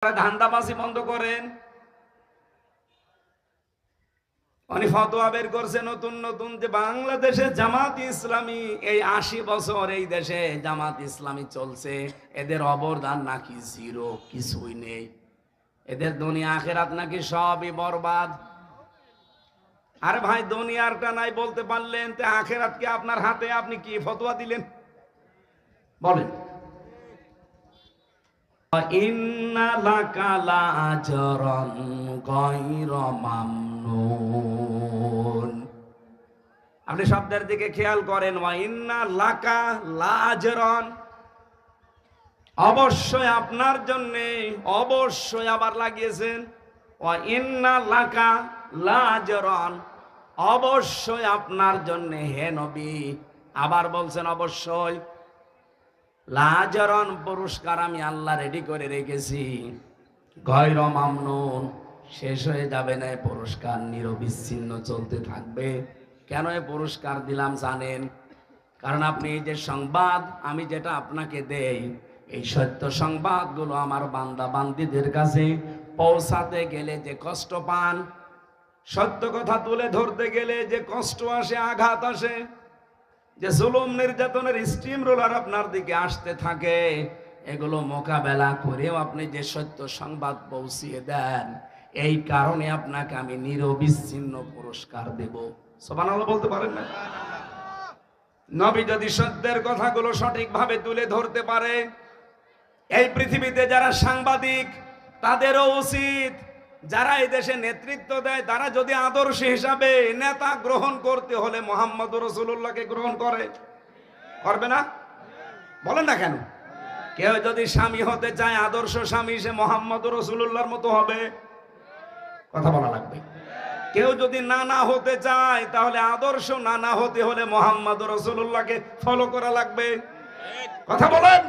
ধান্দাবাজি বন্ধ করেন। উনি ফতোয়া বের করছে নতুন নতুন যে বাংলাদেশে জামাত ইসলামী এই ৮০ বছর এই দেশে জামাত ইসলামী চলছে, এদের অবদান নাকি জিরো, কিছুই নেই, এদের দুনিয়া আখেরাত নাকি সবই বরবাদ। আরে ভাই, দুনিয়ারটা নাই বলতে পারলেন, তো আখেরাত কি আপনার হাতে? আপনি কি ফতোয়া দিলেন বলেন? ইন্না লাকা লাআজরান গায়রা মামনুন। আপনি শব্দের দিকে খেয়াল করেন। ওয়া ইন্না লাকা লাআজরান, অবশ্যই আপনার জন্য, অবশ্যই আবার লাগিয়েছেন ওয়া ইন্না লাকা লাআজরান, অবশ্যই আপনার জন্য হে নবী। আবার বলছেন অবশ্যই। লাআজরান, পুরস্কার আমি আল্লাহ রেডি করে রেখেছি। গায়রা মামনুন, শেষ হয়ে যাবে না পুরস্কার, নিরবিচ্ছিন্ন চলতে থাকবে। কেন এই পুরস্কার দিলাম জানেন? কারণ আপনি এই যে সংবাদ আমি যেটা আপনাকে দেই, এই সত্য সংবাদগুলো আমার বান্দা বান্দীদের কাছে পৌঁছাতে গেলে যে কষ্ট পান, সত্য কথা তুলে ধরতে গেলে যে কষ্ট আসে, আঘাত আসে, যে জুলুম নির্যাতনের স্টিম রোলার আপনার দিকে আসতে থাকে, এগুলো মোকাবেলা করেও আপনি যে সত্য সংবাদ পৌঁছিয়ে দেন, এই কারণে আপনাকে আমি নিরবিচ্ছিন্ন পুরস্কার দেব। সুবহানাল্লাহ বলতে পারেন না? নবী যদি সত্যের কথাগুলো সঠিকভাবে তুলে ধরতে পারে, এই পৃথিবীতে যারা সাংবাদিক তাদেরও উচিত, যারা এই দেশে নেতৃত্ব দেয় তারা যদি আদর্শ হিসাবে নেতা গ্রহণ করতে হলে মুহাম্মদুর রাসূলুল্লাহকে গ্রহণ করবে না? বলেন না কেন? কেউ যদি স্বামী হতে চায়, আদর্শ স্বামী, সে মুহাম্মদুর রাসূলুল্লাহর মতো হবে। কথা বলা লাগবে। কেউ যদি নানা হতে চায়, তাহলে আদর্শ নানা হতে হলে মুহাম্মদুর রাসূলুল্লাহকে ফলো করা লাগবে। কথা বলেন।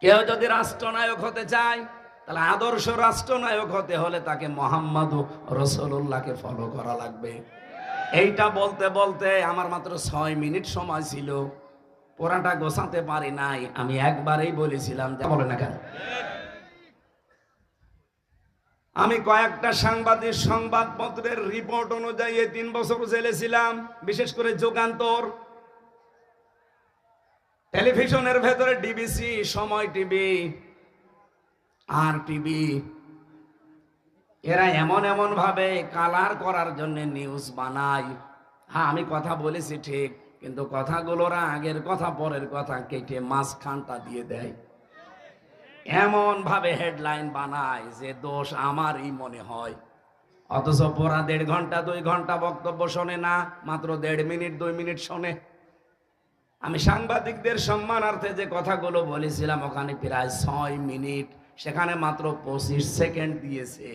কেউ যদি রাষ্ট্রনায়ক হতে চায়, তাহলে আদর্শ রাষ্ট্রনায়ক হতে হলে তাকে মুহাম্মদুর রাসূলুল্লাহকে ফলো করা লাগবে। এইটা বলতে বলতে আমার মাত্র 6 মিনিট সময় ছিল, পুরাটা গোছাতে পারি নাই। আমি একবারেই বলেছিলাম, বলে না কেন? আমি কয়েকটা সাংবাদিক সংবাদপত্রের রিপোর্ট অনুযায়ী 3 বছর জেলে ছিলাম, বিশেষ করে যুগান্তর, টেলিভিশনের ভেতরে ডিবিসি, সময় টিভি, আর টিভি, এরা এমন এমন ভাবে কালার করার জন্য নিউজ বানায়। হ্যাঁ, আমি কথা বলেছি ঠিক, কিন্তু কথাগুলোরা আগের কথা পরের কথা কেটে মাঝখানটা দিয়ে দেয়। এমন ভাবে হেডলাইন বানায় যে দোষ আমারই মনে হয়, অথচ পুরা 1.5 ঘন্টা 2 ঘন্টা বক্তব্য শোনে না, মাত্র 1.5 মিনিট 2 মিনিট শোনে। আমি সাংবাদিকদের সম্মানার্থে যে কথাগুলো বলেছিলাম, ওখানে প্রায় 6 মিনিট, সেখানে মাত্র 25 সেকেন্ড দিয়েছে,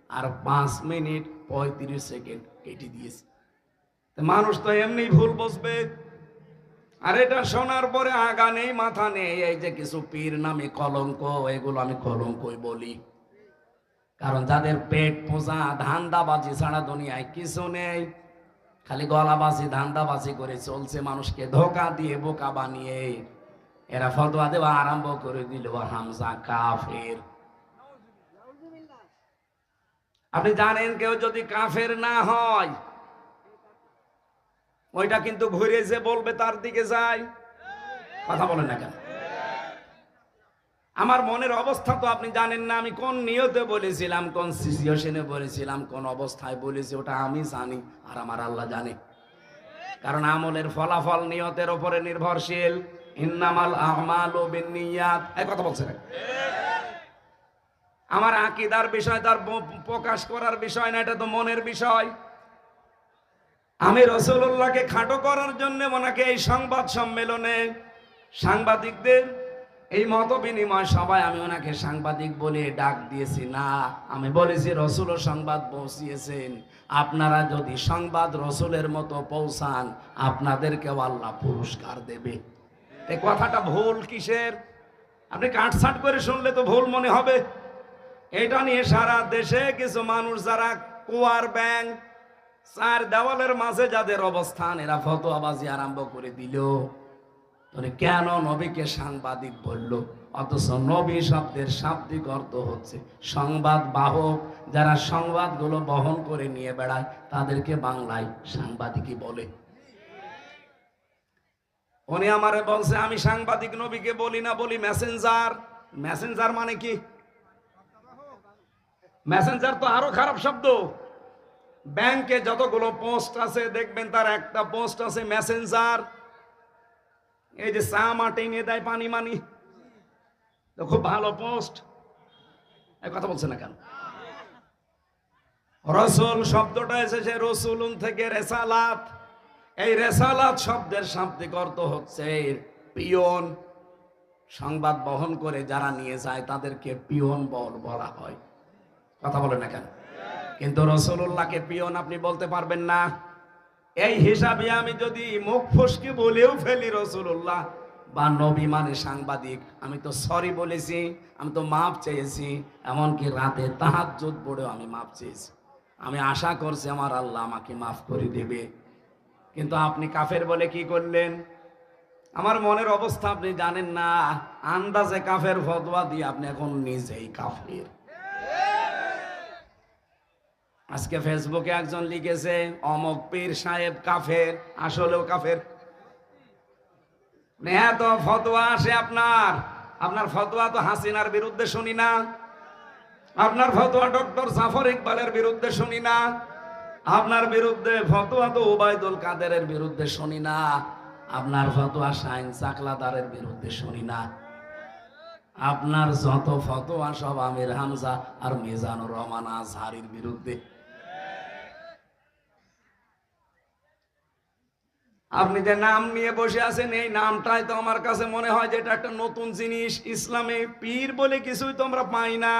আর 5 মিনিট 35 সেকেন্ড কেটে দিয়েছে। মানুষ তো এমনি ভুল বসবে। আর এটা শোনার পরে আগা নেই মাথা নেই। এই যে কিছু পীর নামে কলঙ্ক, এগুলো আমি কলঙ্কই বলি, কারণ যাদের পেট পূজা ধান্দাবাজি ছাড়া দুনিয়ায় কিছু নেই, খালি গলাবাজি ধান্দাবাজি করে চলছে, মানুষকে ধোকা দিয়ে বোকা বানিয়ে এরা ফতোয়া দেওয়া আরম্ভ করে দিল, হামজা কাফের। আপনি জানেন, কেউ যদি কাফের না হয়, ওইটা কিন্তু ঘুরে যে বলবে তার দিকে যায়। কথা বলেন না কেন? আমার মনের অবস্থা তো আপনি জানেন না, আমি কোন নিয়তে বলেছিলাম, কোন সিচুয়েশনে বলেছিলাম, কোন অবস্থায় বলেছি, ওটা আমি জানি আর আমার আল্লাহ জানে। কারণ আমলের ফলাফল নিয়তের উপরে নির্ভরশীল। ইন্নামাল আমালু বিন্নিয়াত, এই কথা বলছেন। আমার আকীদার বিষয়, তার প্রকাশ করার বিষয় না, এটা তো মনের বিষয়। আমি রাসূলুল্লাহকে খাটো করার জন্য ওনাকে এই সংবাদ সম্মেলনে সাংবাদিকদের এই মত বিনিময় সভায় আমি ওনাকে সাংবাদিক বলে ডাক দিয়েছি না, আমি বলেছি রাসূলও সংবাদ পৌঁছিয়েছেন, আপনারা যদি সংবাদ রাসূলের মতো পৌঁছান, আপনাদেরকেও আল্লাহ পুরস্কার দেবে। এই কথাটা ভুল কিসের? আপনি কাটছাট করে শুনলে তো ভুল মনে হবে। এটা নিয়ে সারা দেশে কিছু মানুষ, যারা কুয়ার ব্যাং, 4 দেওয়ালের মাঝে যাদের অবস্থান, এরা ফতোয়াবাজি আরম্ভ করে দিল। কেন নবীকে সাংবাদিক বলল? অথচ নবী শব্দের শাব্দিক অর্থ হচ্ছে সংবাদ বাহক। যারা সংবাদগুলো বহন করে নিয়ে বেড়ায় তাদেরকে বাংলায় সাংবাদিকই বলে। উনি আমারে বলছে আমি সাংবাদিক নবীকে বলি না, বলি মেসেঞ্জার। মেসেঞ্জার মানে কি? মেসেঞ্জার তো আরো খারাপ শব্দ। ব্যাংকে যতগুলো পোস্ট আছে দেখবেন তার একটা পোস্ট আছে মেসেঞ্জার। এই যে চা মাটি নিয়ে দেয় পানি মানি, খুব ভালো পোস্ট। এই কথা বলছে না কেন? রসুল শব্দটা এসেছে রসুলুন থেকে, রেসালাত। এই রেসালাত শব্দের শাব্দিক অর্থ হচ্ছে পিয়ন। সংবাদ বহন করে যারা নিয়ে যায় তাদেরকে পিয়ন বলা হয়। কথা বলে না কেন? কিন্তু রসুল্লাহকে পিয়ন আপনি বলতে পারবেন না। এই হিসাবে আমি যদি মুখ ফসকে বলেও ফেলি রসুল্লাহ বা নবী মানে সাংবাদিক, আমি তো সরি বলেছি, আমি তো মাপ চেয়েছি। এমনকি রাতে তাহাজ্জুদ পড়েও আমি মাপ চেয়েছি। আমি আশা করছি আমার আল্লাহ আমাকে মাফ করে দেবে। কিন্তু আপনি কাফের বলে কি করলেন? আমার মনের অবস্থা আপনি জানেন না। আন্দাজে কাফের ফতোয়া দিয়ে আপনি এখন নিজেই কাফের। আজকে ফেসবুকে একজন লিখেছে অমক পীর সাহেব কাফের, আসলেও কাফের। এত ফতোয়া আসে আপনার ফতোয়া তো হাসিনার বিরুদ্ধে শুনি না, আপনার ফতোয়া ডক্টর জাফর ইকবালের বিরুদ্ধে শুনি না, আপনার বিরুদ্ধে ফতোয়া তো ওবায়দুল কাদেরের বিরুদ্ধে শুনি না, আপনার ফতোয়া শাহিন চাকলাদারের বিরুদ্ধে শুনি না। আপনার যত ফতোয়া সব আমির হামজা আর মিজানুর রহমান আজহারির বিরুদ্ধে। আপনি যে নাম নিয়ে বসে আছেন, এই নামটাই তো আমার কাছে মনে হয় যে এটা একটা নতুন জিনিস। ইসলামে পীর বলে কিছুই তো আমরা পাই না।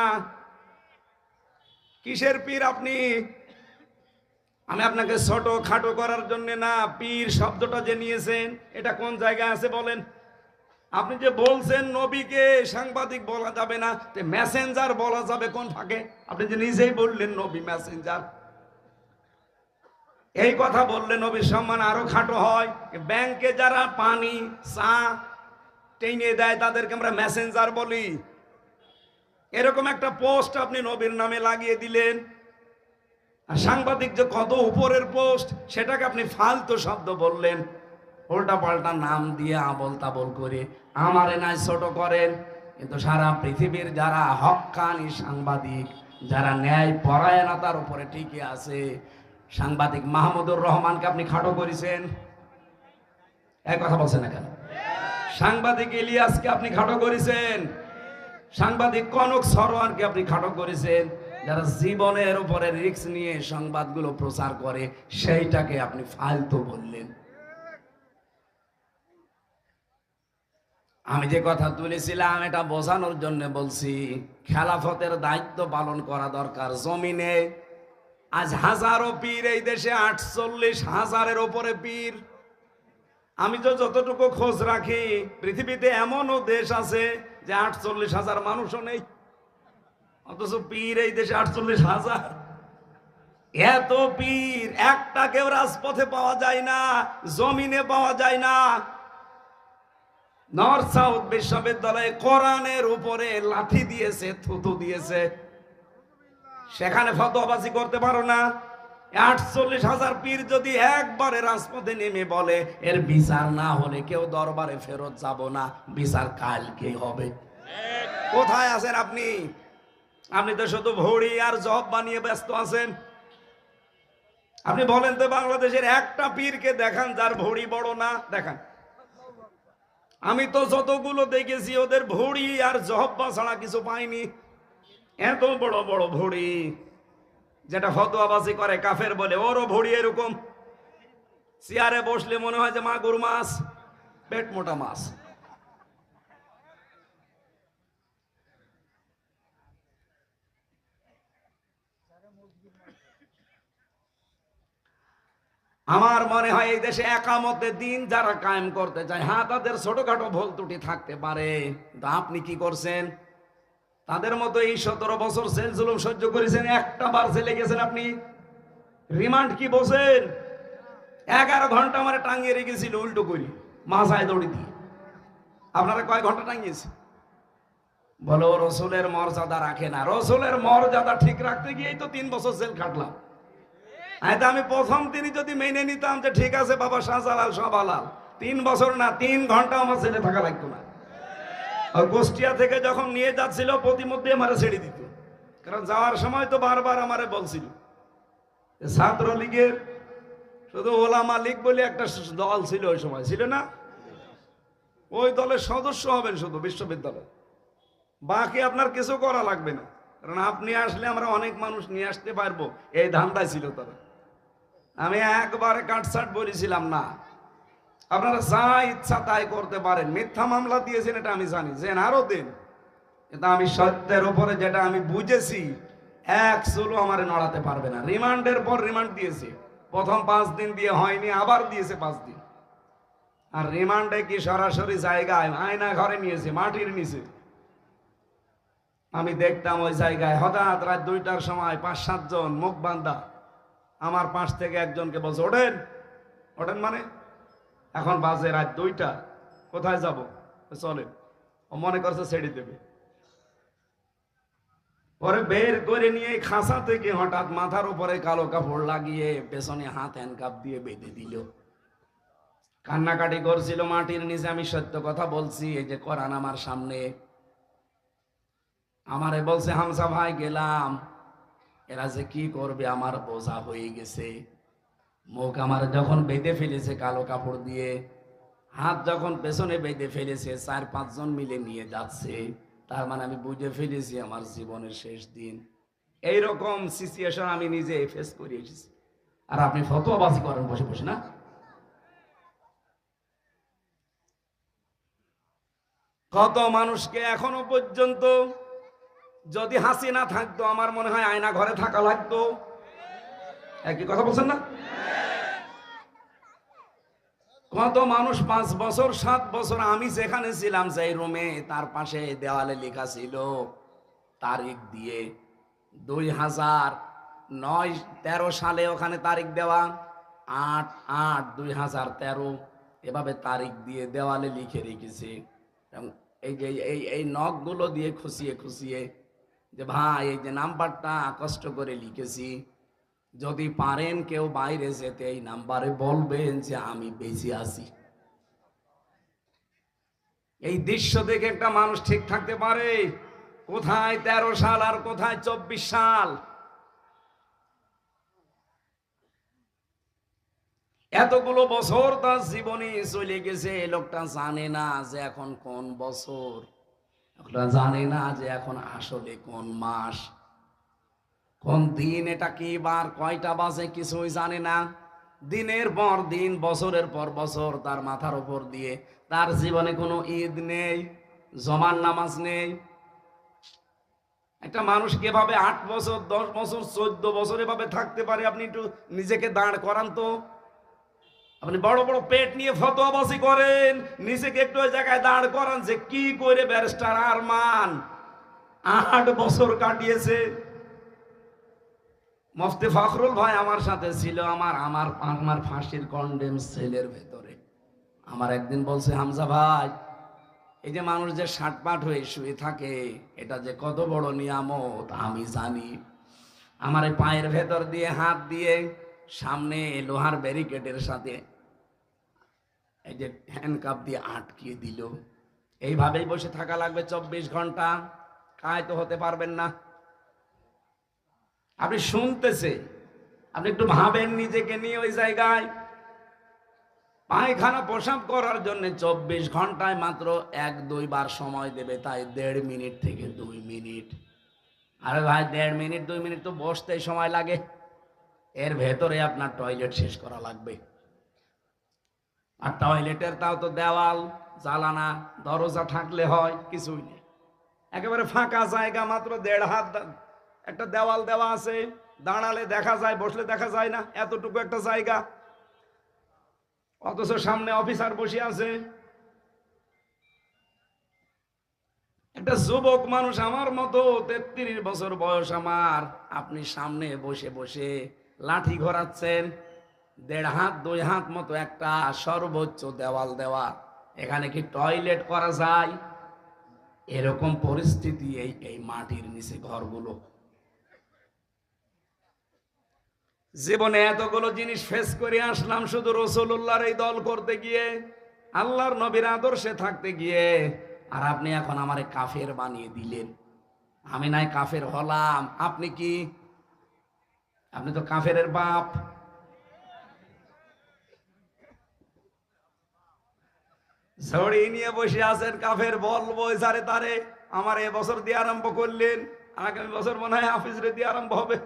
কিসের পীর আপনি? আমি আপনাকে ছোট খাটো করার জন্য না, পীর শব্দটা যে নিয়েছেন এটা কোন জায়গায় আছে বলেন? আপনি যে বলছেন নবীকে সাংবাদিক বলা যাবে না, মেসেঞ্জার বলা যাবে কোন ফাঁকে? আপনি যে নিজেই বললেন নবী মেসেঞ্জার। এই কথা বললে নবীর সম্মান আরো খাটো হয়। ব্যাংকে যারা পানি চা টেনে দেয় তাদেরকে আমরা মেসেঞ্জার বলি। এরকম একটা পোস্ট আপনি নবীর নামে লাগিয়ে দিলেন। আর সাংবাদিক যে কত উপরের পোস্ট, সেটাকে আপনি ফালতু শব্দ বললেন। উল্টা পাল্টা নাম দিয়ে আবল তাবল করে আমারে নাই ছোট করেন। কিন্তু সারা পৃথিবীর যারা হক্কানি সাংবাদিক, যারা ন্যায় পরায়ণতার উপরে টিকে আছে, সাংবাদিক মাহমুদুর রহমানকে আপনি খাটো করেছেন। এক কথা বলছেন না কেন? সাংবাদিক ইলিয়াসকে আপনি খাটো করেছেন। সাংবাদিক কনক সরোয়ারকে আপনি খাটো করেছেন। যারা জীবনের উপরে রিস্ক নিয়ে সংবাদগুলো প্রচার করে সেইটাকে আপনি ফালতু বললেন। আমি যে কথা তুলেছিলাম এটা বোঝানোর জন্য বলছি, খেলাফতের দায়িত্ব পালন করা দরকার জমিনে। আজ হাজারো পীর এই দেশে, 48,000-এর উপরে পীর। আমি তো যতটুকু খোঁজ রাখি পৃথিবীতে এমনও দেশ আছে যে 48,000 মানুষও নেই, অথচ পীর এই দেশে 48,000। এত পীর, একটা কেউ রাজপথে পাওয়া যায় না, জমিনে পাওয়া যায় না। নর্থ সাউথ বিশ্ববিদ্যালয়ে কোরআনের উপরে লাঠি দিয়েছে, থুতু দিয়েছে, সেখানে ফতোয়াবাজি করতে পারো না। 48,000 পীর যদি একবারে রাজপথে নেমে বলে এর বিচার না হলে কেউ দরবারে ফেরত যাব না, বিচার কালকে হবে। কোথায় আছেন আপনি? আপনি তো শুধু ভড়ি আর জব বানিয়ে ব্যস্ত আছেন। আপনি বলেন তো বাংলাদেশের একটা পীরকে দেখান যার ভড়ি বড় না, দেখান। আমি তো যতগুলো দেখেছি ওদের ভড়ি আর জহব্বা ছাড়া কিছু পাইনি। এত বড় বড় ভড়ি, যেটা ফতোয়াবাজি করে কাফের বলে, ওরও ভড়ি এরকম। চেয়ারে বসলে মনে হয় যে মাগুর মাছ, পেট মোটা মাছ। আমার মনে হয় এই দেশে একামতের দিন যারা কায়েম করতে চায়, হ্যাঁ তাদের ছোটখাটো ভুল ত্রুটি থাকতে পারে, কিন্তু আপনি কি করছেন? তাদের মতো এই 17 বছর জেল জুলুম সহ্য করেছেন, একটা বার জেলে গেছেন আপনি। রিমান্ড কি বলছেন? 11 ঘন্টা আমার টাঙিয়ে রেখেছিল উল্টো করি মাথায় দড়ি দিয়ে। আপনারা কয় ঘন্টা টাঙিয়েছে? বলো রসুলের মর্যাদা রাখে না। রসুলের মর্যাদা ঠিক রাখতে গিয়েই তো 3 বছর জেল খাটলাম। আমি প্রথম তিনি যদি মেনে নিতাম যে ঠিক আছে বাবা শাহজালাল সব হালাল, 3 বছর না 3 ঘন্টা আমার ছেড়ে থাকা লাগতো না। আর কুষ্টিয়া থেকে যখন নিয়ে যাচ্ছিল প্রতিমধ্যে আমারে ছেড়ে দিত, কারণ যাওয়ার সময় তো বারবার আমারে বলছিল ছাত্রলীগের শুধু ওলামা লীগ বলে একটা দল ছিল, ওই সময় ছিল না, ওই দলের সদস্য হবেন শুধু বিশ্ববিদ্যালয়, বাকি আপনার কিছু করা লাগবে না, কারণ আপনি আসলে আমরা অনেক মানুষ নিয়ে আসতে পারবো, এই ধান্দায় ছিল তারা। আমি একবারে কাটছাট বলেছিলাম না, আপনারা যা ইচ্ছা তাই করতে পারেন। মিথ্যা মামলা দিয়েছেন এটা আমি জানি, যে আরো দিন, কিন্তু আমি সত্যের উপরে যেটা আমি বুঝেছি, এক চুলো আমার নড়াতে পারবে না। রিমান্ডের পর রিমান্ড দিয়েছে, প্রথম 5 দিন দিয়ে হয়নি, আবার দিয়েছে 5 দিন। আর রিমান্ডে কি সরাসরি জায়গায় আয়না ঘরে নিয়েছে, মাটির নিচে। আমি দেখতাম ওই জায়গায় হঠাৎ রাত 2টার সময় 5-7 জন মুখ বান্ধা আমার পাশ থেকে একজনকে বলছে ওঠেন। ওঠেন মানে এখন বাজে রাত 2টা, কোথায় যাব? চলেন। ও মনে করছে ছেড়ে দেবে, পরে বের করে নিয়ে খাঁচা থেকে হঠাৎ মাথার উপরে কালো কাপড় লাগিয়ে পেছনে হাত হ্যান্ডকাপ দিয়ে বেঁধে দিল। কান্নাকাটি করছিল মাটির নিচে। আমি সত্য কথা বলছি, এই যে কোরআন আমার সামনে। আমারে বলছে হামজা ভাই গেলাম, এরা যে কি করবে আমার বোঝা হয়ে গেছে। মুখ আমার যখন বেঁধে ফেলেছে কালো কাপড় দিয়ে, হাত যখন পেছনে বেঁধে ফেলেছে, 4-5 জন মিলে নিয়ে যাচ্ছে, তার মানে আমি বুঝে ফেলেছি আমার জীবনের শেষ দিন। এইরকম সিচুয়েশন আমি নিজে ফেস করে এসেছি। আর আপনি ফতোয়াবাজি করেন বসে বসে না। কত মানুষকে এখনো পর্যন্ত, যদি হাসিনা থাকতো আমার মনে হয় আয়না ঘরে থাকা লাগতো। একই কথা বলছেন না? কত মানুষ 5 বছর 7 বছর আমি যেখানে ছিলাম সেই রুমে, তার পাশে দেওয়ালে লেখা ছিল তারিখ দিয়ে 2009-13 সালে ওখানে তারিখ দেওয়া, 8-8-2013 এভাবে তারিখ দিয়ে দেওয়ালে লিখে রেখেছে। এবং এই যে এই নখগুলো দিয়ে খুশিয়ে খুশিয়ে যে ভাই এই যে নাম্বারটা কষ্ট করে লিখেছি, যদি পারেন কেউ বাইরে যেতে এই নাম্বারে বলবেন যে আমি বেঁচে আছি। এই দৃশ্য দেখে একটা মানুষ ঠিক থাকতে পারে? কোথায় 13 সাল আর কোথায় 24 সাল? এতগুলো বছর তার জীবনে চলে গেছে, লোকটা জানে না যে এখন কোন বছর, লোকটা জানে না যে এখন আসলে কোন মাস, কোন দিন, এটা কি বার, কয়টা বাজে, কিছুই জানে না। দিনের পর দিন, বছরের পর বছর তার মাথার উপর দিয়ে, তার জীবনে কোনো ঈদ নেই, জমার নামাজ নেই। একটা মানুষ কিভাবে 8 বছর 10 বছর 14 বছর এভাবে থাকতে পারে? আপনি একটু নিজেকে দাঁড় করান তো। আপনি বড় বড় পেট নিয়ে ফতোয়াবাজি করেন, নিজেকে একটু ওই জায়গায় দাঁড় করান যে কি করে ব্যারিস্টার আরমান 8 বছর কাটিয়েছে। মুফতি ফখরুল ভাই আমার সাথে ছিল, আমার ফাঁসির কন্ডেম সেলের ভেতরে। আমার একদিন বলছে হামজা ভাই, এই যে মানুষ যে শাটপাট হয়ে শুয়ে থাকে, এটা যে কত বড় নিয়ামত আমি জানি। আমার এই পায়ের ভেতর দিয়ে হাত দিয়ে সামনে লোহার ব্যারিকেডের সাথে এই যে হ্যান্ডকাপ দিয়ে আটকিয়ে দিল। এইভাবেই বসে থাকা লাগবে 24 ঘন্টা, কায় তো হতে পারবেন না। আপনি শুনতেছে, আপনি একটু ভাবেন নিজেকে নিয়ে। ওই জায়গায় পায়খানা প্রসাব করার জন্য 24 ঘন্টায় মাত্র 1-2 বার সময় দেবে, তাই 1.5 মিনিট থেকে 2 মিনিট। আরে ভাই 1.5 মিনিট 2 মিনিট তো বসতেই সময় লাগে, এর ভেতরে আপনার টয়লেট শেষ করা লাগবে। আর টয়লেটের তাও তো দেওয়াল, জালানা, দরজা থাকলে হয়, কিছুই নেই। একেবারে ফাঁকা জায়গা, মাত্র 1.5 হাত একটা দেওয়াল দেওয়া আছে, দাঁড়ালে দেখা যায়, বসলে দেখা যায় না, এতটুকু একটা জায়গা। অথচ সামনে অফিসার বসে আছে। একটা যুবক মানুষ আমার মতো, 33 বছর বয়স আমার, আপনি সামনে বসে বসে লাঠি ঘোরাচ্ছেন। 1.5 হাত 2 হাত মতো একটা সর্বোচ্চ দেওয়াল দেওয়া, এখানে কি টয়লেট করা যায়? এরকম পরিস্থিতি এই মাটির নিচে ঘরগুলো। জীবনে এতগুলো জিনিস ফেস করে আসলাম শুধু রাসূলুল্লাহর এই দল করতে গিয়ে, আল্লাহর নবীর আদর্শে থাকতে গিয়ে, আর আপনি এখন আমারে কাফের বানিয়ে দিলেন। আমি নাই কাফের হলাম, আপনি কি? আপনি তো কাফেরের বাপ। ঝড়ি নিয়ে বসে আছেন, কাফের বলবো যারে তারে। আমার এবছর দিয়ে আরম্ভ করলেন, আগামী বছর মনে হয় হাফিজরে দিয়ে আরম্ভ হবে,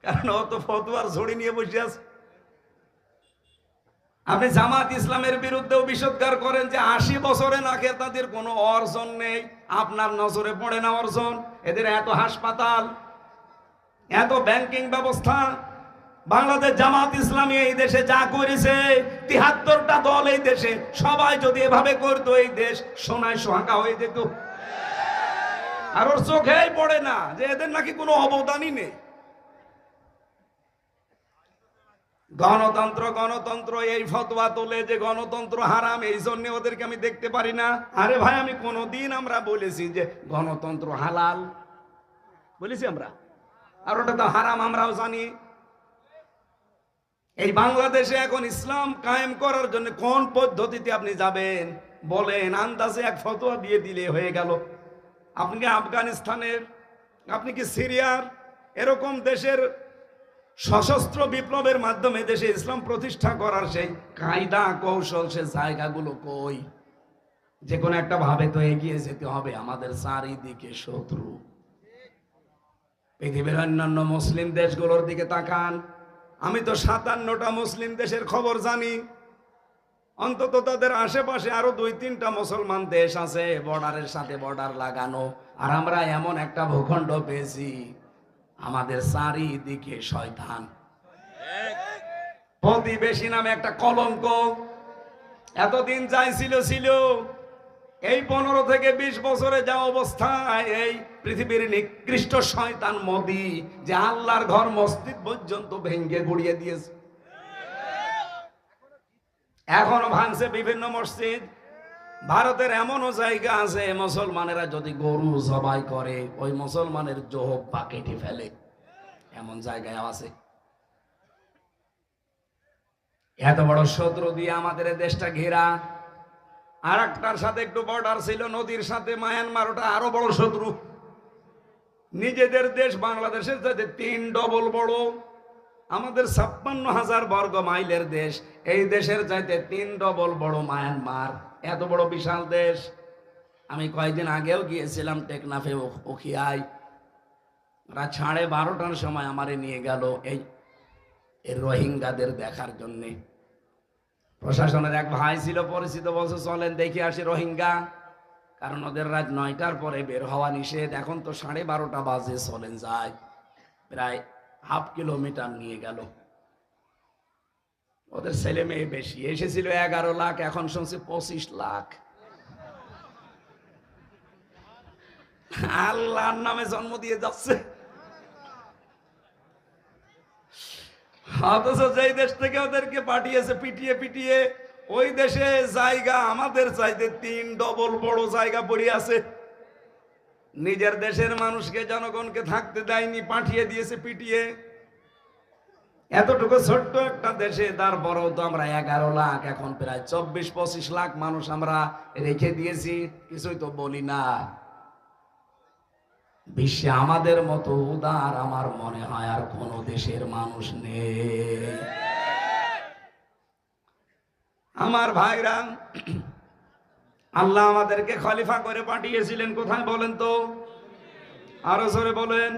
কারণ ও তো ফতুয়ার ঝড়ি নিয়ে বসে আছে। আপনি জামাত ইসলামের বিরুদ্ধেও বিষোদ্গার করেন যে 80 বছরে নাকি তাদের কোনো অর্জন নেই। আপনার নজরে পড়ে না অর্জন? এদের এত হাসপাতাল, এত ব্যাংকিং ব্যবস্থা। বাংলাদেশ জামাত ইসলামী এই দেশে যা করেছে, ৭৩টা দল এই দেশে, সবাই যদি এভাবে করতো এই দেশ সোনায় সোহাগা হয়ে যেত। আর ওর চোখেই পড়ে না যে এদের নাকি কোনো অবদানই নেই। গণতন্ত্র গণতন্ত্র এই ফতোয়া তোলে যে গণতন্ত্র হারাম, এই জন্য ওদেরকে আমি দেখতে পারি না। আরে ভাই, আমি কোনদিন আমরা বলেছি যে গণতন্ত্র হালাল? বলেছি আমরা? আর ওটা তো হারাম আমরাও জানি। এই বাংলাদেশে এখন ইসলাম কায়েম করার জন্য কোন পদ্ধতিতে আপনি যাবেন বলেন? আন্দাজে এক ফতোয়া দিয়ে দিলে হয়ে গেল। আপনি কি আফগানিস্তানের, আপনি কি সিরিয়ার, এরকম দেশের সশস্ত্র বিপ্লবের মাধ্যমে দেশে ইসলাম প্রতিষ্ঠা করার সেই কায়দা কৌশল, সে জায়গাগুলো কই? যে কোনো একটা ভাবে তো এগিয়ে যেতে হবে। আমাদের চারিদিকে শত্রু। পৃথিবীর অন্যান্য মুসলিম দেশগুলোর দিকে তাকান। আমি তো 57টা মুসলিম দেশের খবর জানি। অন্তত তাদের আশেপাশে আরো 2-3টা মুসলমান দেশ আছে, বর্ডারের সাথে বর্ডার লাগানো। আর আমরা এমন একটা ভূখণ্ড পেয়েছি, আমাদের চারিদিকে শয়তান। প্রতিবেশী নামে একটা কলঙ্ক। এতদিন যাই ছিল, এই 15 থেকে 20 বছরে যা অবস্থায়, এই পৃথিবীর নিকৃষ্ট শয়তান মোদি যে আল্লাহর ঘর মসজিদ পর্যন্ত ভেঙ্গে গুড়িয়ে দিয়েছে। এখনো ভাঙছে বিভিন্ন মসজিদ। ভারতের এমনও জায়গা আছে, মুসলমানেরা যদি গরু জবাই করে ওই মুসলমানের জোহব্বা কেটে ফেলে, এমন জায়গায় আছে। এত বড় শত্রু দিয়ে আমাদের দেশটা ঘেরা। আর একটার সাথে একটু বর্ডার ছিল, নদীর সাথে মায়ানমার, ওটা আরো বড় শত্রু। নিজেদের দেশ বাংলাদেশের চাইতে 3 ডবল বড়। আমাদের 56,000 বর্গ মাইলের দেশ, এই দেশের চাইতে 3 ডবল বড় মায়ানমার। এত বড় বিশাল দেশ। আমি কয়েকদিন আগেও গিয়েছিলাম টেকনাফে, উখিয়ায়। রাত 12:30টার সময় আমারে নিয়ে গেল এই রোহিঙ্গাদের দেখার জন্যে। প্রশাসনের এক ভাই ছিল পরিচিত, বলছে চলেন দেখে আসি রোহিঙ্গা, কারণ ওদের রাত 9টার পরে বের হওয়া নিষেধ। এখন তো 12:30 বাজে, চলেন যায়। প্রায় ½ কিলোমিটার নিয়ে গেল। ওদের ছেলে মেয়ে বেশি, এসেছিল 11 লাখ, এখন শুনছি 25 লাখ। আল্লাহর নামে জন্ম দিয়ে যাচ্ছে। অথচ যেই দেশ থেকে ওদেরকে পাঠিয়েছে পিটিয়ে পিটিয়ে, ওই দেশে জায়গা আমাদের চাইতে 3 ডবল বড় জায়গা পড়ে আছে। নিজের দেশের মানুষকে, জনগণকে থাকতে দেয়নি, পাঠিয়ে দিয়েছে পিটিয়ে। এতটুকু ছোট্ট একটা দেশে তারপরেও তো আমরা 11 লাখ, এখন প্রায় 24-25 লাখ মানুষ আমরা রেখে দিয়েছি, কিছুই তো বলি না। বিশ্বে আমাদের মতো উদার আমার মনে হয় আর কোন দেশের মানুষ নেই। আমার ভাইরা, আল্লাহ আমাদেরকে খলিফা করে পাঠিয়েছিলেন কোথায় বলেন তো? আরো জোরে বলেন।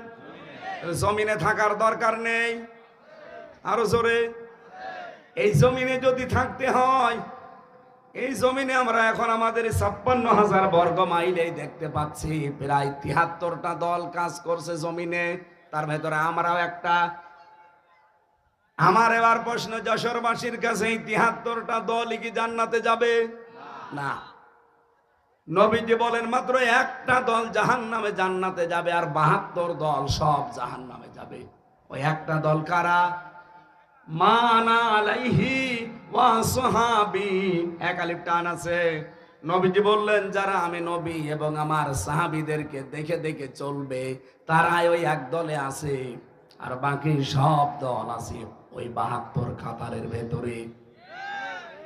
জমিনে থাকার দরকার নেই? আরো জোরে। এই জমিনে যদি থাকতে হয়, এই জমিনে আমরা এখন আমাদের 56,000 বর্গ মাইলেই দেখতে পাচ্ছি প্রায় 73টা দল কাজ করছে জমিনে, তার ভেতরে আমরাও একটা। আমার এবার প্রশ্ন যশোরবাসীর কাছে, এই 73টা দলই কি জান্নাতে যাবে? না। নবীজি বলেন মাত্র একটা দল জাহান্নামে জান্নাতে যাবে, আর 72 দল সব জাহান্নামে যাবে। ওই একটা দল কারা? মানা আলাইহি ওয়া সাহাবি। এক আলিফ টান আছে। নবীজি বললেন, যারা আমি নবী এবং আমার সাহাবীদেরকে দেখে দেখে চলবে তারাই ওই এক দলে আছে, আর বাকি সব দল আছে ওই 72 কাতারের ভেতরে।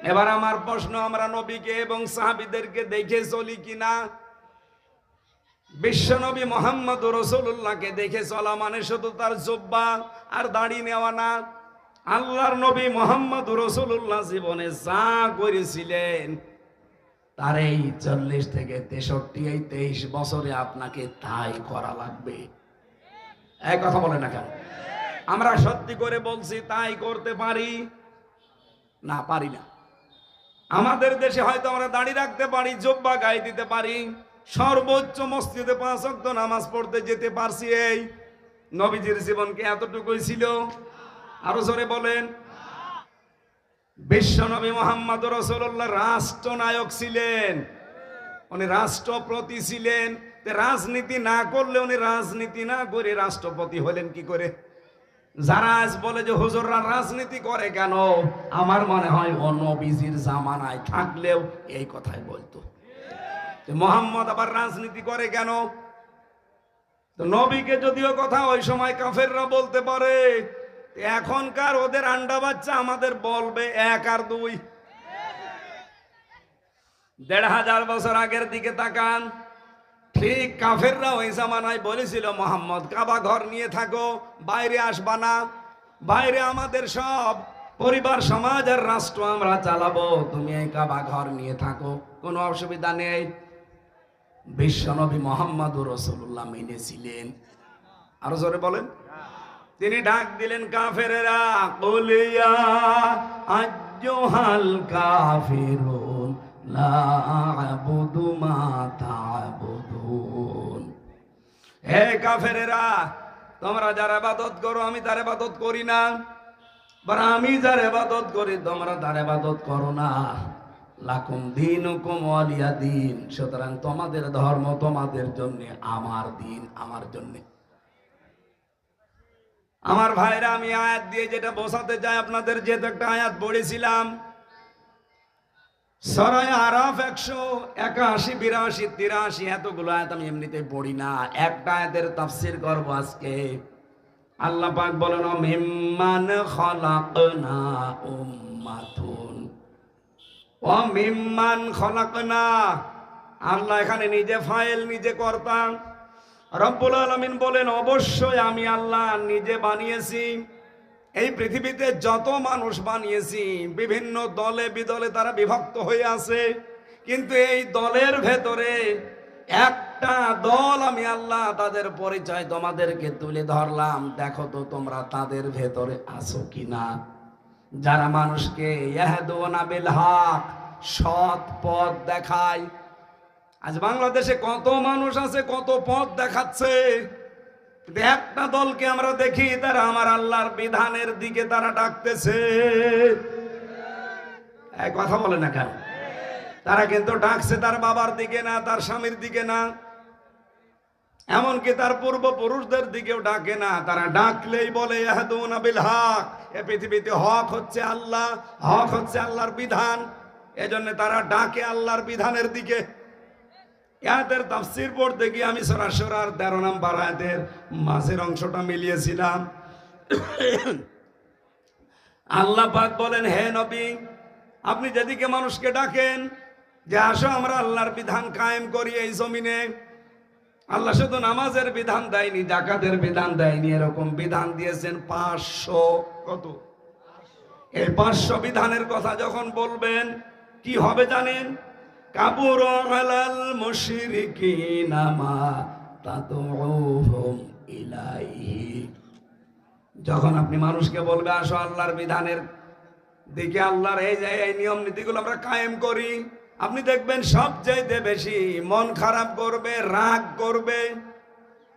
এবার আমার প্রশ্ন, আমরা নবীকে এবং সাহাবীদেরকে দেখে চলি কিনা? বিশ্বনবী মুহাম্মদ রাসূলুল্লাহকে দেখে চলা মানে শুধু তার জুব্বা আর দাড়ি নেওয়া না। আল্লাহর নবী মুহাম্মদ রাসূলুল্লাহ জীবনে যা করেছিলেন তার এই 40 থেকে 63 এই 23 বছরে আপনাকে তাই করা লাগবে। এই কথা বলে না কেন? আমরা সত্যি করে বলছি তাই করতে পারি না? পারি না। আমাদের দেশে হয়তো আমরা দাড়ি রাখতে পারি, জুব্বা গায়ে দিতে পারি, সর্বোচ্চ মসজিদে 5 ওয়াক্ত নামাজ পড়তে যেতে পারছি। এই নবীজির জীবন কি এতটুকুই ছিল? আরো জোরে বলেন। বিশ্বনবী মুহাম্মদ রাসূলুল্লাহ রাষ্ট্রনায়ক ছিলেন, উনি রাষ্ট্রপতি ছিলেন। রাজনীতি না করলে উনি রাজনীতি না করে রাষ্ট্রপতি হলেন কি করে? যারা আজ বলে যে হুজুররা রাজনীতি করে কেন, আমার মনে হয় ও নবীজির জামানায় থাকলেও এই কথাই বলতো। মুহাম্মদ আবার রাজনীতি করে কেন? তো নবীকে যদিও কথা ওই সময় কাফেররা বলতে পারে, এখনকার ওদের আন্ডা বাচ্চা আমাদের বলবে 1 আর 2। 1500 বছর আগের দিকে তাকান, ঠিক কাফেররা ওই জামানায় বলেছিল মুহাম্মদ কাবা ঘর নিয়ে থাকো, বাইরে আসবা না, বাইরে আমাদের সব পরিবার সমাজ আর রাষ্ট্র আমরা চালাবো, তুমি এই কাবা ঘর নিয়ে থাকো, কোনো অসুবিধা নেই। বিশ্বনবী মুহাম্মদ রাসূলুল্লাহ মেনেছিলেন। আরো জোরে বলেন। তিনি ডাক দিলেন, কাফেরেরা, কুলিয়া আইয়ুহাল কাফিরুন লা আ'বুদু মা তা'বুদুন। হে কাফেরেরা, তোমরা যার ইবাদত করো আমি তার ইবাদত করি না, আর আমি যার ইবাদত করি তোমরা তার ইবাদত করো না। লাকুম দীনুকুম ওয়ালিয়া দীন। সুতরাং তোমাদের ধর্ম তোমাদের জন্য, আমার দিন আমার জন্য। আমার ভাইরা, আমি আয়াত দিয়ে যেটা বোঝাতে চাই আপনাদের, যেহেতু একটা আয়াত পড়েছিলাম সূরা আরাফ 181, 82, 83, এতগুলো আয়াত আমি এমনিতেই পড়ি না, একটা আয়াতের তাফসীর করব আজকে। আল্লাহ পাক বলেন, মিম্মান খালাকনা উম্মাতুন ও মিম্মান খালাকনা। আল্লাহ এখানে নিজে ফাইল, নিজে কর্তা। রব্বুল আলামিন বলেন, অবশ্যই আমি আল্লাহ নিজে বানিয়েছি। এই পৃথিবীতে যত মানুষ বানিয়েছি বিভিন্ন দলে বিদলে তারা বিভক্ত হয়ে আছে, কিন্তু এই দলের ভেতরে একটা দল আমি আল্লাহ, তাদের পরিচয় তোমাদেরকে তুলে ধরলাম, দেখো তো তোমরা তাদের ভেতরে আছো কিনা। যারা মানুষকে ইয়াহদুনা বিল হক, সৎ পথ দেখায়। আজ বাংলাদেশে কত মানুষ আছে, কত পথ দেখাচ্ছে, কিন্তু একটা দলকে আমরা দেখি তারা আমার আল্লাহর বিধানের দিকে তারা ডাকতেছে। এক কথা বলে না কেন? তারা কিন্তু ডাকছে তার বাবার দিকে না, তার স্বামীর দিকে না, এমনকি তার পূর্বপুরুষদের দিকেও ডাকে না। তারা ডাকলেই বলে ইয়াহদুনা বিল হক। এ পৃথিবীতে হক হচ্ছে আল্লাহ, হক হচ্ছে আল্লাহর বিধান, এজন্য তারা ডাকে আল্লাহর বিধানের দিকে। আয়াতের তাফসীর পড়তে গিয়ে আমি সূরা শুরার 13 নম্বর আয়াতের মাঝের অংশটা মিলিয়েছিলাম। আল্লাহ পাক বলেন, হে নবী, আপনি যেদিকে মানুষকে ডাকেন যে আসো আমরা আল্লাহর বিধান কায়েম করি এই জমিনে। আল্লাহ শুধু নামাজের বিধান দেয়নি, যাকাতের বিধান দেয়নি, এরকম বিধান দিয়েছেন 500। কত? এই 500 বিধানের কথা যখন বলবেন কি হবে জানেন? কাবুর আলাল মুশরিকিনা মা তাদউহুম ইলাইহি। যখন আপনি মানুষকে বলবে আসো আল্লাহর বিধানের দিকে, আল্লাহর এই যে এই নিয়ম নীতিগুলো আমরা কায়েম করি, আপনি দেখবেন সবচাইতে বেশি মন খারাপ করবে, রাগ করবে,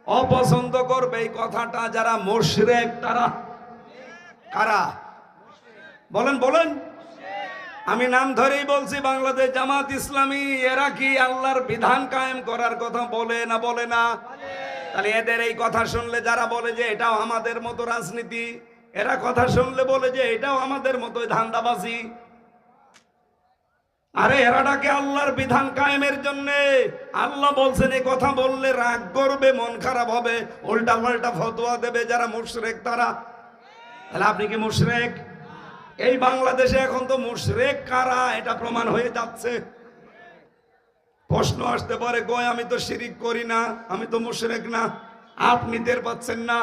অপছন্দ করবে এই কথাটা যারা মুশরিক। তারা কারা? বলেন বলেন। আমি নাম ধরেই বলছি, বাংলাদেশ জামাত ইসলামী, এরা কি আল্লাহর বিধান কায়েম করার কথা বলে না? বলে না? তাহলে এদের এই কথা শুনলে যারা বলে যে এটাও আমাদের মতো রাজনীতি, এরা কথা শুনলে বলে যে এটাও আমাদের মতো ধান্দাবাজি, আরে এরা ডাকে আল্লাহর বিধান কায়েমের জন্য। আল্লাহ বলছেন এই কথা বললে রাগ করবে, মন খারাপ হবে, উল্টা পাল্টা ফতোয়া দেবে যারা মুশরিক তারা। তাহলে আপনি কি মুশরিক? এই বাংলাদেশে এখন তো মুশরিক কারা এটা প্রমাণ হয়ে যাচ্ছে। প্রশ্ন আসতে পারে, কই আমি তো শিরিক করি না, আমি তো মুশরিক না। আপনি টের পাচ্ছেন না?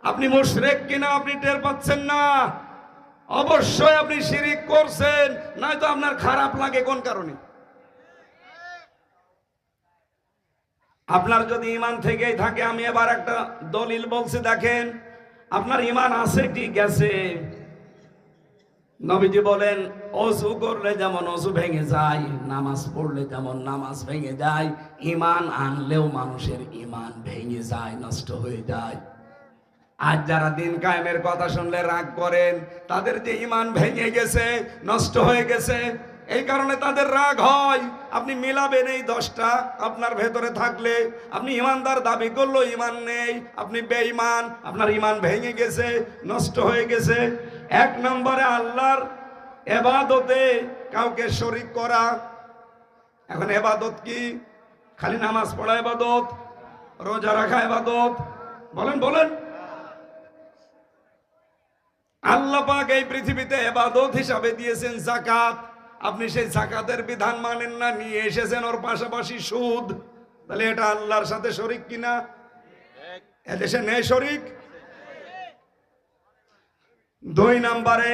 আপনি মুশরিক কিনা আপনি টের পাচ্ছেন না? অবশ্যই আপনি শিরিক করছেন, নয়তো আপনার খারাপ লাগে কোন কারণে? আপনার যদি ঈমান থেকেই থাকে, আমি এবার একটা দলিল বলছি, দেখেন আপনার ঈমান আছে ঠিক আছে। নবীজি বলেন ওযু করলে যেমন ওযু ভেঙে যায়, নামাজ পড়লে যেমন নামাজ ভেঙে যায়, ঈমান আনলেও মানুষের ঈমান ভেঙে যায়, নষ্ট হয়ে যায়। আজ যারা দিন কায়েমের কথা শুনলে রাগ করেন, তাদের যে ঈমান ভেঙে গেছে, নষ্ট হয়ে গেছে, এই কারণে তাদের রাগ হয়। আপনি মিলাবেন এই 10টা আপনার ভেতরে থাকলে, আপনি ঈমানদার দাবি করলো ঈমান নেই, আপনি বেঈমান, আপনার ঈমান ভেঙে গেছে, নষ্ট হয়ে গেছে। 1 নম্বরে আল্লাহর ইবাদতে কাউকে শরীক করা। এখন ইবাদত কি? খালি নামাজ পড়া ইবাদত? রোজা রাখা ইবাদত? বলেন বলেন। আল্লাহ পাক এই পৃথিবীতে ইবাদত হিসাবে দিয়েছেন যাকাত। আপনি সেই যাকাতের বিধান মানেন না, নিয়ে এসেছেন ওর পাশাপাশি সুদ। তাহলে এটা আল্লাহর সাথে শরীক কিনা? এদেশে নেই শরীক। 2 নম্বরে,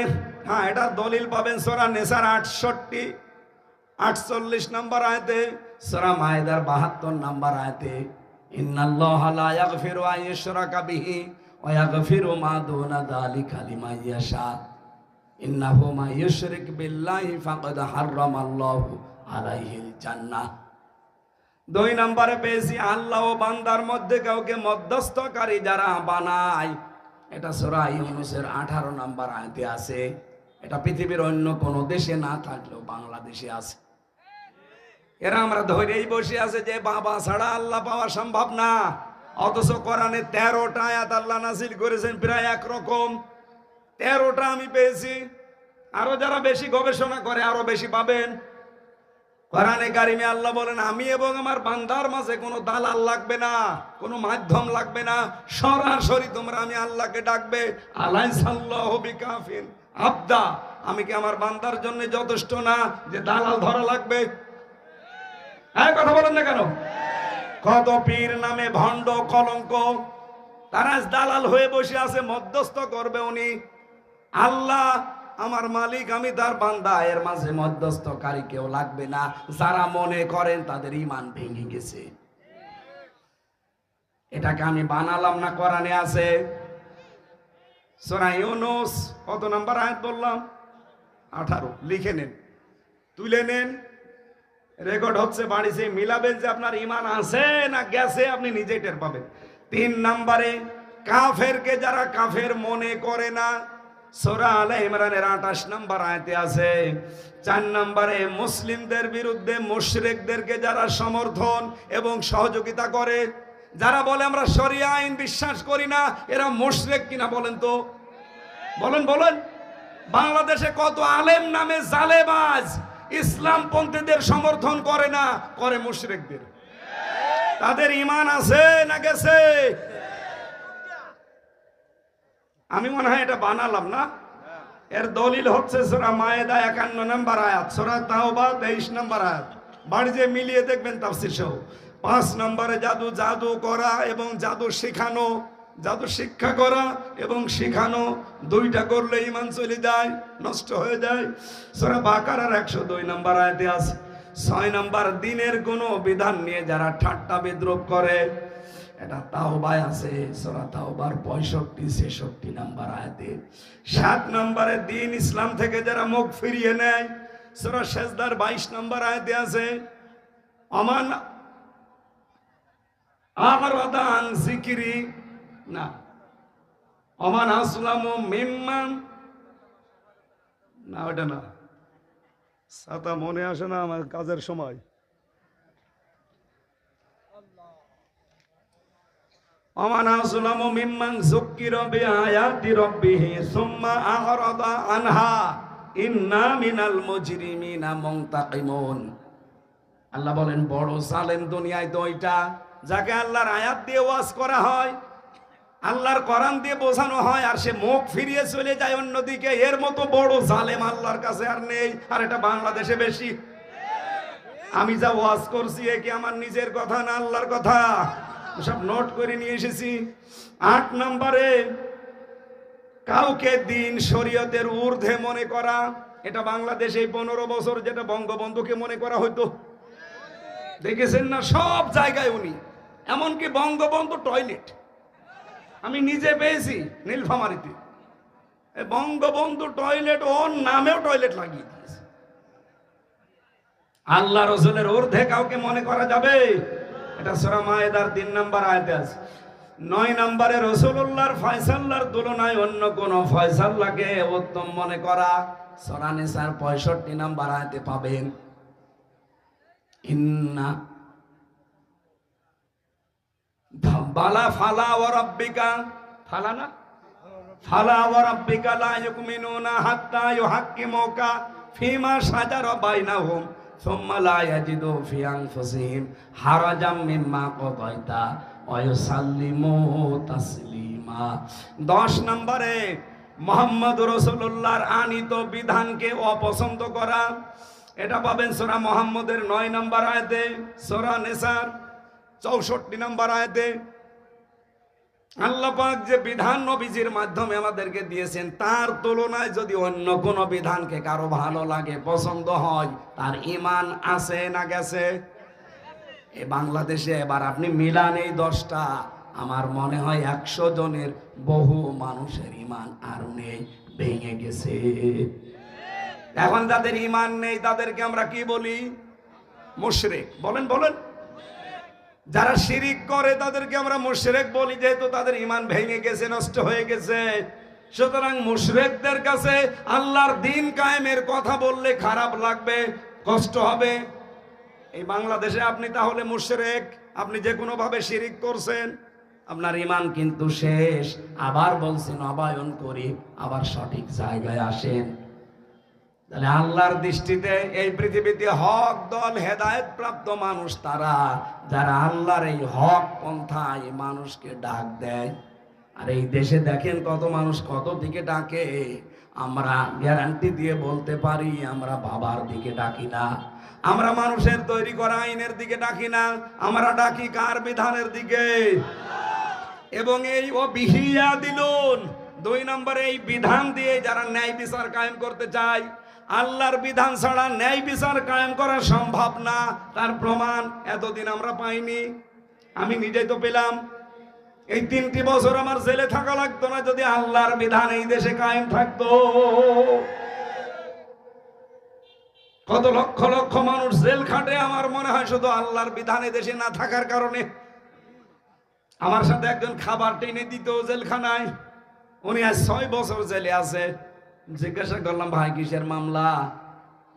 হ্যাঁ এটা দলিল পাবেন সূরা নিসার 48 নম্বর আয়াতে, সূরা মায়েদার 72 নম্বর আয়াতে, ইন্নাল্লাহা লা ইয়াগফিরু আন ইউশরাকা বিহি ওয়া ইয়াগফিরু মা দুনা যালিকা লিমান ইয়াশা ইন্নাহু মা ইউশরিক বিল্লাহি ফাকাদ হারামাল্লাহু আলাইহিল জান্নাহ। 2 নম্বরে পেয়েছি আল্লাহ ও বান্দার মধ্যে কাউকে মধ্যস্থকারী যারা বানায়, এটা সূরা ইউনূসের 18 নম্বর আয়াতে আছে। এটা পৃথিবীর অন্য কোন দেশে না থাকলেও বাংলাদেশে আছে। এরা আমরা ধরেই বসে আছে যে বাবা ছাড়া আল্লাহ পাওয়া সম্ভব না, অথচ কোরআনে 13টা আয়াত আল্লাহ নাযিল করেছেন প্রায় একরকম। 13টা আমি পেয়েছি, আরো যারা বেশি গবেষণা করে আরো বেশি পাবেন। কোরআনে কারিমে আল্লাহ বলেন আমি এবং আমার বান্দার মাঝে কোনো দালাল লাগবে না, কোনো মাধ্যম লাগবে না, সরাসরি তোমরা আমি আল্লাহকে ডাকবে। আলাইসাল্লাহু বিকাফিন আবদা, আমি কি আমার বান্দার জন্য যথেষ্ট না যে দালাল ধরা লাগবে? হ্যাঁ কথা বলেন না কেন? কত পীর নামে ভণ্ড কলঙ্ক, তারা দালাল হয়ে বসে আছে, মধ্যস্থ করবে উনি। আল্লাহ আমার মালিক, আমি তার বান্দা, এর মাঝে মধ্যস্থকারী কেউ লাগবে না। যারা মনে করেন তাদের ঈমান ভেঙে গেছে। এটাকে আমি বানালাম না, কোরআনে আছে। সূরা ইউনূস কত নাম্বার আয়াত বললাম? 18। লিখে নেন, তুলে নেন, রেকর্ড হচ্ছে, বাড়িতে মিলাবেন যে আপনার ঈমান আছে না গেছে, আপনি নিজেই টের পাবেন। 3 নম্বরে কাফেরকে যারা কাফের মনে করে না, সূরা আলে ইমরানের 28 নম্বর আয়াতে আছে। 4 নম্বরে মুসলিমদের বিরুদ্ধে মুশরিকদেরকে যারা সমর্থন এবং সহযোগিতা করে, যারা বলে আমরা শরিয়া আইন বিশ্বাস করি না, এরা মুশরিক কিনা বলেন তো? বলেন বলেন। বাংলাদেশে কত আলেম নামে জালেবাজ ইসলাম পন্থীদের সমর্থন করে না, করে মুশরিকদের। তাদের ঈমান আছে না গেছে? আমি মনে হয় এটা বানালাম না। এর দলিল হচ্ছে সূরা মায়েদা 51 নম্বর আয়াত, সূরা তাওবা 23 নম্বর আয়াত। বাড়িতে মিলিয়ে দেখবেন তাফসীর সহ। 5 নম্বরে জাদু করা এবং জাদু শেখানো, জাদু শিক্ষা করা এবং শেখানো, 2টা করলে ঈমান চলে যায়, নষ্ট হয়ে যায়। সূরা বাকারার 102 নম্বর আয়াতে আছে। 6 নম্বর দ্বীনের কোনো বিধান নিয়ে যারা ঠাট্টা বিদ্রূপ করে, এটা তাওবায় আছে, সূরা তাওবার 65-66 নম্বর আয়াতে। 7 নম্বরে দ্বীন ইসলাম থেকে যারা মুখ ফিরিয়ে নেয়, সূরা সেজদার 22 নম্বর আয়াতে আছে। আমান আরাদা আন যিকরি, না, আমান আসলামু মিম্মান, না ওটা না, সাতা মনে আসে না আমার কাজের সময়। আমান আসলামু মিম্মান যুক্কিরা বিআয়াতি রাব্বিহি সুম্মা আরাদা আনহা, ইন্না মিনাল মুজরিমিনা মুনতাকিমুন। আল্লাহ বলেন বড় জালেম দুনিয়ায় তো ওইটা যাকে আল্লাহর আয়াত দিয়ে ওয়াজ করা হয়, আল্লাহর কোরআন দিয়ে বোঝানো হয়, আর সে মুখ ফিরিয়ে চলে যায় অন্যদিকে। এর মতো বড় জালেম আল্লাহর কাছে আর নেই। আর এটা বাংলাদেশে বেশি। আমি যা ওয়াজ করছি এ কি আমার নিজের কথা না আল্লাহর কথা? সব নোট করে নিয়ে এসেছি। 8 নম্বরে কাউকে দিন শরীয়তের ঊর্ধ্বে মনে করা। এটা বাংলাদেশে 15 বছর যেটা বঙ্গবন্ধুকে মনে করা হতো, দেখেছেন না? সব জায়গায় উনি, এমনকি বঙ্গবন্ধু টয়লেট আমি নিজে পেয়েছি নীলফামারীতে। বঙ্গবন্ধু টয়লেট ওর নামেও টয়লেট লাগিয়ে দিয়েছে। আল্লাহ রাসূলের ঊর্ধ্বে কাউকে মনে করা যাবে? এটা সূরা মায়েদার 3 নম্বর আয়াতে আছে। 9 নম্বরে রাসূলুল্লাহর ফয়সালার তুলনায় অন্য কোন ফয়সালাকে উত্তম মনে করা। সূরা নিসার 65 নম্বর আয়াতে পাবেন। ইন্না বালা ফালা ওয়া রাব্বিকা, ফালা না, ফালা ওয়া রাব্বিকা লা ইউমিনুনা হাত্তা ইউহাক্কিমুকা ফিমা শাজারা বাইনাহুম সুম্মা লা ইয়াজিদু ফি আনফুসিহিম হারাজাম মিম্মা কাদাইতা ওয়া ইউসাল্লিমু তাসলিমা। 10 নম্বরে মুহাম্মদ রাসূলুল্লাহর আনিত বিধানকে অপছন্দ করা। এটা পাবেন সূরা মুহাম্মদের 9 নম্বর আয়াতে, সূরা নিসার 64 নম্বর আয়াতে। আল্লাহ পাক যে বিধান নবীজির মাধ্যমে আমাদেরকে দিয়েছেন, তার তুলনায় যদি অন্য কোন বিধানকে কারো ভালো লাগে, পছন্দ হয়, তার ঈমান আছে না গেছে? এই বাংলাদেশে এবার আপনি মিলান এই 10টা, আমার মনে হয় 100 জনের বহু মানুষের ঈমান আর নেই, ভেঙে গেছে। এখন যাদের ঈমান নেই তাদেরকে আমরা কি বলি? মুশরিক। বলেন বলেন। যারা শিরিক করে তাদেরকে আমরা মুশরিক বলি, যেহেতু তাদের ঈমান ভেঙে গেছে, নষ্ট হয়ে গেছে। সুতরাং মুশরিকদের কাছে আল্লাহর দ্বীন কায়েমের কথা বললে খারাপ লাগবে, কষ্ট হবে। এই বাংলাদেশে আপনি তাহলে মুশরিক, আপনি যে কোনো ভাবে শিরিক করছেন, আপনার ঈমান কিন্তু শেষ। আবার বলছেন নবায়ন করি, আবার সঠিক জায়গায় আসেন। তাহলে আল্লাহর দৃষ্টিতে এই পৃথিবীতে হক দল, হেদায়েত প্রাপ্ত মানুষ তারা যারা আল্লাহর এই হক পন্থায় মানুষকে ডাক দেয়। আর এই দেশে দেখেন কত মানুষ কত দিকে ডাকে। আমরা গ্যারান্টি দিয়ে বলতে পারি আমরা বাবার দিকে ডাকি না, আমরা মানুষের তৈরি করা আইনের দিকে ডাকি না, আমরা ডাকি কার? বিধানের দিকে। এবং এই বিহিয়া দিলুন 2 নম্বরে এই বিধান দিয়ে যারা ন্যায় বিচার কায়েম করতে চায়, আল্লাহর বিধান ছাড়া ন্যায় বিচার কায়েম করা সম্ভব না। তার প্রমাণ এতদিন আমরা পাইনি, আমি নিজেই তো পেলাম। এই 3টি বছর আমার জেলে থাকা লাগতো না যদি আল্লাহর বিধান এই দেশে কায়েম থাকতো। কত লক্ষ লক্ষ মানুষ জেল খাটে, আমার মনে হয় শুধু আল্লাহর বিধান এই দেশে না থাকার কারণে। আমার সাথে একজন খাবার টেনে দিত জেলখানায়, উনি আজ 6 বছর জেলে আছে। জিজ্ঞাসা করলাম ভাই কিসের মামলা?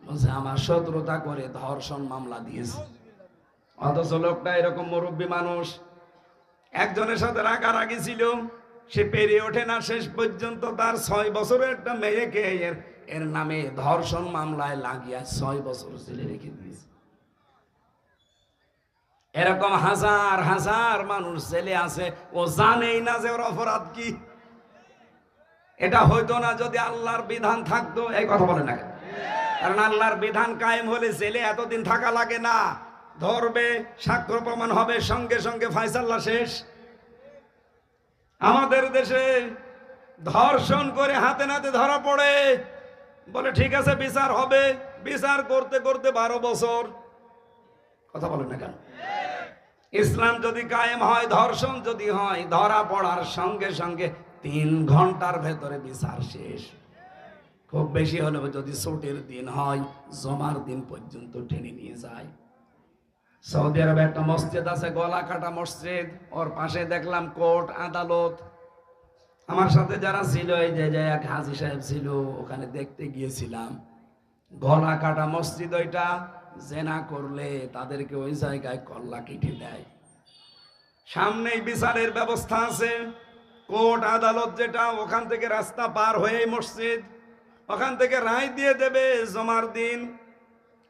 বলছে আমার শত্রুতা করে ধর্ষণ মামলা দিয়েছে। অথচ লোকটা এরকম মুরব্বী মানুষ, একজনের সাথে রাগারাগি ছিল, সে পেরিয়ে ওঠে না, শেষ পর্যন্ত তার 6 বছরের একটা মেয়েকে এর নামে ধর্ষণ মামলায় লাগিয়ে 6 বছর জেলে রেখে দিয়েছে। এরকম হাজার হাজার মানুষ জেলে আছে, ও জানেই না যে ওর অপরাধ কি। এটা হইতো না যদি আল্লাহর বিধান থাকতো। এই কথা বলে না, কারণ আল্লাহর বিধান কায়েম হলে জেলে এতদিন থাকা লাগে না। ধরবে, সাক্ষ্য প্রমাণ হবে, সঙ্গে সঙ্গে ফায়সালা শেষ। আমাদের দেশে ধর্ষণ করে হাতে নাতে ধরা পড়ে, বলে ঠিক আছে বিচার হবে, বিচার করতে করতে 12 বছর। কথা বলেন না কেন? ইসলাম যদি কায়েম হয়, ধর্ষণ যদি হয়, ধরা পড়ার সঙ্গে সঙ্গে 3 ঘন্টার ভেতরে বিচার শেষ। খুব বেশি হলে যদি ছুটির দিন হয়, জমার দিন পর্যন্ত টেনে নিয়ে যায়। সৌদি আরবে একটা মসজিদ আছে, গলা কাটা মসজিদ, ওর পাশে দেখলাম কোর্ট আদালত। আমার সাথে যারা ছিল, এই যে এক হাজী সাহেব ছিল, ওখানে দেখতে গিয়েছিলাম। গলা কাটা মসজিদ ওইটা, জেনা করলে তাদেরকে ওই জায়গায় কল্লা কেটে দেয়। সামনেই বিচারের ব্যবস্থা আছে, কোর্ট আদালত যেটা, ওখান থেকে রাস্তা পার হয়ে মসজিদ। ওখান থেকে রায় দিয়ে দেবে জমার দিন।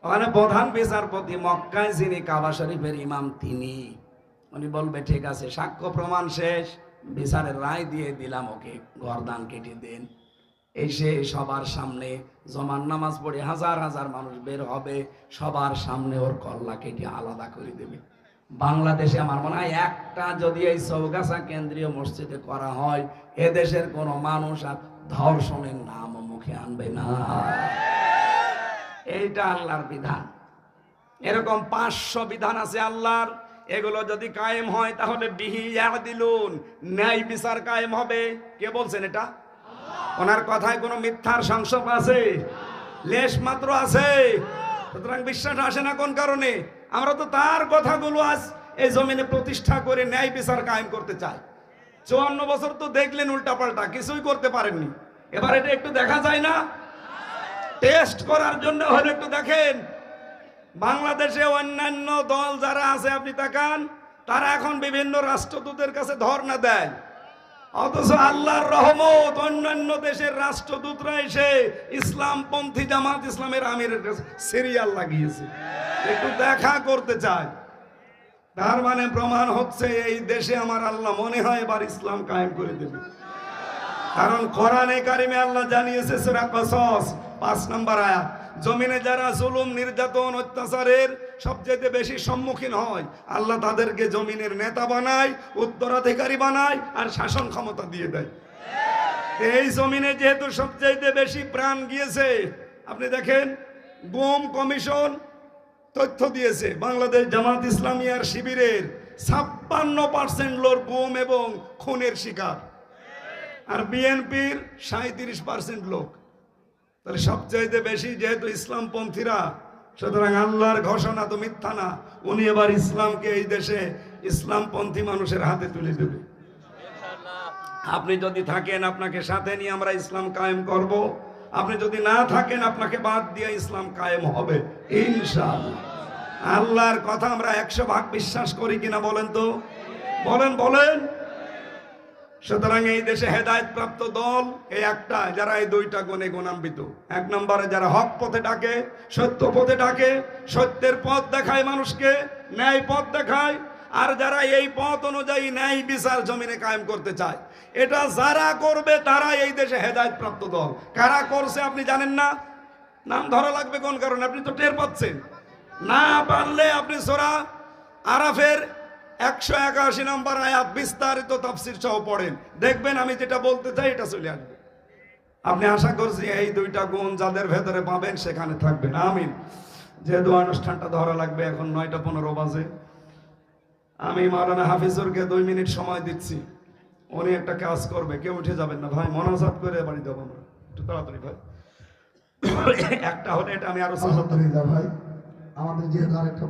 ওখানে প্রধান বিচারপতি মক্কায় যিনি কাবা শরীফের ইমাম তিনি, উনি বলবে ঠিক আছে সাক্ষ্য প্রমাণ শেষ, বিচারের রায় দিয়ে দিলাম, ওকে গর্দান কেটে দেন। এসে সবার সামনে জমার নামাজ পড়ে হাজার হাজার মানুষ বের হবে, সবার সামনে ওর কল্লা কেটে আলাদা করে দেবে। বাংলাদেশে আমার মনে হয় একটা যদি এই চৌগাছা কেন্দ্রীয় মসজিদে করা হয়, এদেশের কোনো মানুষ আর ধর্ষণের নাম মুখে আনবে না। এইটা আল্লাহর বিধান। এরকম 500 বিধান আছে আল্লাহর, এগুলো যদি কায়েম হয় তাহলে বিহি ইয়াদিলুন, ন্যায় বিচার কায়েম হবে। কে বলছেন এটা? ওনার কথায় কোনো মিথ্যার সংস্রব আছে? লেশ মাত্র আছে? সুতরাং বিশ্বাস আসে না কোন কারণে? আমরা তো তার কথাগুলো আজ এই জমিনে প্রতিষ্ঠা করে ন্যায় বিচার কায়েম করতে চাই। 54 বছর তো দেখলেন উল্টাপাল্টা, কিছুই করতে পারেননি। এবার এটা একটু দেখা যায় না? টেস্ট করার জন্য হলে একটু দেখেন। বাংলাদেশে অন্যান্য দল যারা আছে আপনি তাকান, তারা এখন বিভিন্ন রাষ্ট্রদূতের কাছে ধর্ণা দেয়, অথচ আল্লাহর রহমত অন্যান্য দেশের রাষ্ট্রদূতরা এসে ইসলামপন্থী জামাত ইসলামের আমিরের কাছে সিরিয়াল লাগিয়েছে, একটু দেখা করতে চায়। তার মানে প্রমাণ হচ্ছে এই দেশে আমার আল্লাহ মনে হয় এবার ইসলাম কায়েম করে দেবে। কারণ কোরআনে কারিমে আল্লাহ জানিয়েছে সূরা কসস 5 নম্বর আয়াত, জমিনে যারা জুলুম নির্যাতন অত্যাচারের সবচেয়ে বেশি সম্মুখীন হয়, আল্লাহ তাদেরকে জমিনের নেতা বানায়, উত্তরাধিকারী বানায়, আর শাসন ক্ষমতা দিয়ে দেয়। এই জমিনে যেহেতু সবচেয়ে বেশি প্রাণ গিয়েছে, আপনি দেখেন গুম কমিশন তথ্য দিয়েছে বাংলাদেশ জামাত ইসলামী আর শিবিরের 56% লোক গুম এবং খুনের শিকার, আর বিএনপির 37% লোক। তাহলে সবচাইতে বেশি যেহেতু ইসলামপন্থীরা, সুতরাং আল্লাহর ঘোষণা তো মিথ্যা না, উনি এবার ইসলামকে এই দেশে ইসলামপন্থী মানুষের হাতে তুলে দেবে। আপনি যদি থাকেন আপনাকে সাথে নিয়ে আমরা ইসলাম কায়েম করব, আপনি যদি না থাকেন আপনাকে বাদ দিয়ে ইসলাম কায়েম হবে ইনশাআল্লাহ। আল্লাহর কথা আমরা 100% বিশ্বাস করি কিনা বলেন তো? বলেন। সুতরাং এই দেশে হেদায়েত প্রাপ্ত দল এই একটা, যারা এই দুইটা গুণে গুণান্বিত। 1 নম্বরে যারা হক পথে ডাকে, সত্য পথে ডাকে, সত্যের পথ দেখায় মানুষকে, ন্যায় পথ দেখায়, আর যারা এই পথ অনুযায়ী ন্যায় বিচার জমিনে কায়েম করতে চায়। এটা যারা করবে তারা এই দেশে হেদায়েত প্রাপ্ত দল। কারা করছে আপনি জানেন না? নাম ধরা লাগবে কোন কারণে? আপনি তো টের পাচ্ছেন না। পারলে আপনি সূরা আরাফের 181 নম্বর আয়াত বিস্তারিত তাফসীর সহ পড়েন, দেখবেন আমি যেটা বলতে চাই এটা চলে আসবে। আপনি আশা করছি এই দুইটা গুণ যাদের ভেতরে পাবেন সেখানে থাকবেন, আমিন। যেহেতু অনুষ্ঠানটা ধরা লাগবে, এখন 9:15 বাজে, আমি মাওলানা হাফিজুরকে 2 মিনিট সময় দিচ্ছি, উনি একটা কাজ করবে। কেউ উঠে যাবেন না ভাই, মোনাজাত করে বাড়ি যাবো আমরা, একটু তাড়াতাড়ি ভাই। একটা হলে এটা আমি আরো ভাই আমাদের যেহেতু আরেকটা